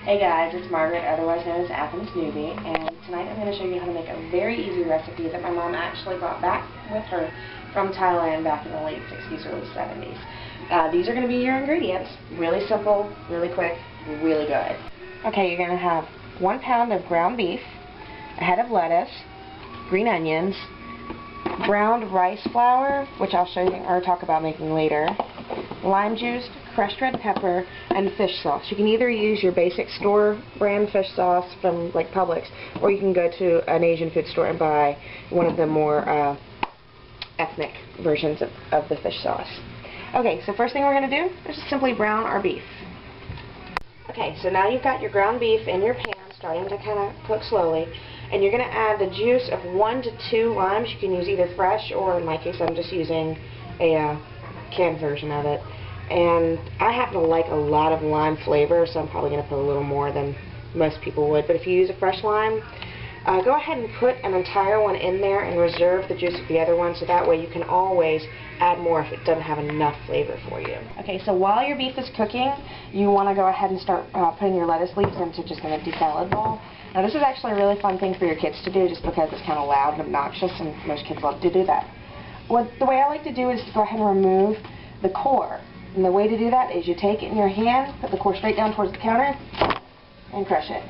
Hey guys, it's Margaret, otherwise known as Athens Newbie, and tonight I'm going to show you how to make a very easy recipe that my mom actually brought back with her from Thailand back in the late 60s, early 70s. These are going to be your ingredients. Really simple, really quick, really good. Okay, you're going to have 1 pound of ground beef, a head of lettuce, green onions, browned rice flour, which I'll show you or talk about making later, lime juice, crushed red pepper, and fish sauce. You can either use your basic store brand fish sauce from like Publix, or you can go to an Asian food store and buy one of the more ethnic versions of the fish sauce. Okay, so first thing we're going to do is just simply brown our beef. Okay, so now you've got your ground beef in your pan starting to kind of cook slowly, and you're going to add the juice of 1 to 2 limes. You can use either fresh, or in my case I'm just using a canned version of it. And I happen to like a lot of lime flavor, so I'm probably going to put a little more than most people would. But if you use a fresh lime, go ahead and put an entire one in there and reserve the juice of the other one, so that way you can always add more if it doesn't have enough flavor for you. Okay, so while your beef is cooking, you want to go ahead and start putting your lettuce leaves into just an empty salad bowl. Now this is actually a really fun thing for your kids to do, just because it's kind of loud and obnoxious, and most kids love to do that. The way I like to do is to go ahead and remove the core. And the way to do that is you take it in your hand, put the core straight down towards the counter, and crush it.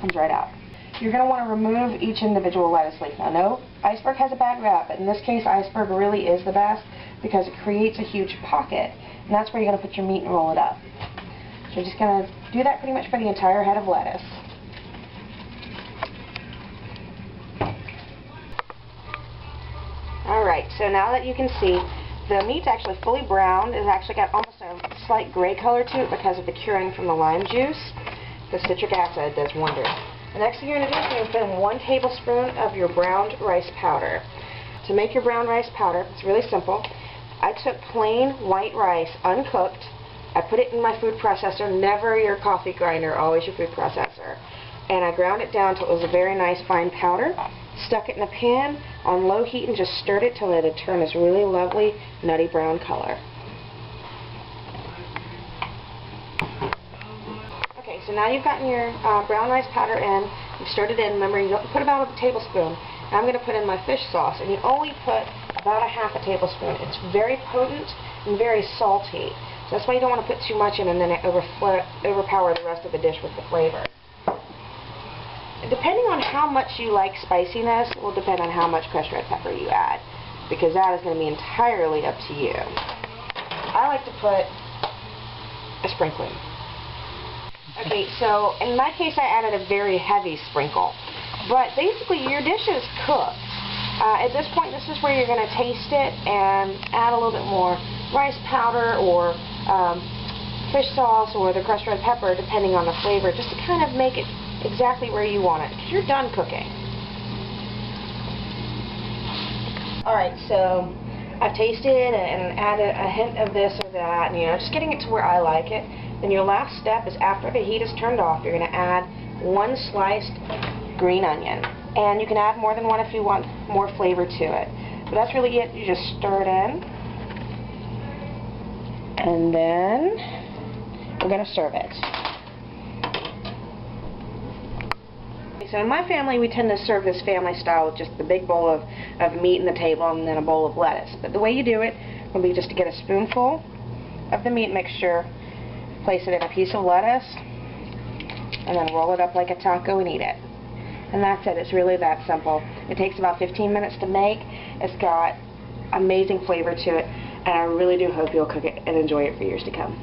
Comes right out. You're going to want to remove each individual lettuce leaf. Now, no, iceberg has a bad rap, but in this case, iceberg really is the best because it creates a huge pocket, and that's where you're going to put your meat and roll it up. So you're just going to do that pretty much for the entire head of lettuce. Alright, so now that you can see, the meat's actually fully browned. It's actually got almost a slight gray color to it because of the curing from the lime juice. The citric acid does wonders. The next thing you're going to do is you're going to put in 1 tablespoon of your browned rice powder. To make your brown rice powder, it's really simple. I took plain white rice, uncooked. I put it in my food processor, never your coffee grinder, always your food processor. And I ground it down until it was a very nice fine powder. Stuck it in a pan on low heat and just stirred it till it had turned this really lovely nutty brown color. Okay, so now you've gotten your brown rice powder in, you've stirred it in. Remember, you put about a tablespoon. Now I'm going to put in my fish sauce, and you only put about ½ tablespoon. It's very potent and very salty, so that's why you don't want to put too much in and then it overpower the rest of the dish with the flavor. Depending on how much you like spiciness will depend on how much crushed red pepper you add, because that is going to be entirely up to you. I like to put a sprinkling. Okay, so in my case I added a very heavy sprinkle, but basically your dish is cooked. At this point, this is where you're going to taste it and add a little bit more rice powder or fish sauce or the crushed red pepper, depending on the flavor, just to kind of make it exactly where you want it, because you're done cooking. Alright, so I've tasted and added a hint of this or that, and just getting it to where I like it. Then your last step is, after the heat is turned off, you're going to add 1 sliced green onion. And you can add more than one if you want more flavor to it. But that's really it. You just stir it in. And then we're going to serve it. So in my family, we tend to serve this family style with just the big bowl of meat on the table and then a bowl of lettuce. But the way you do it will be just to get a spoonful of the meat mixture, place it in a piece of lettuce, and then roll it up like a taco and eat it. And that's it. It's really that simple. It takes about 15 minutes to make. It's got amazing flavor to it, and I really do hope you'll cook it and enjoy it for years to come.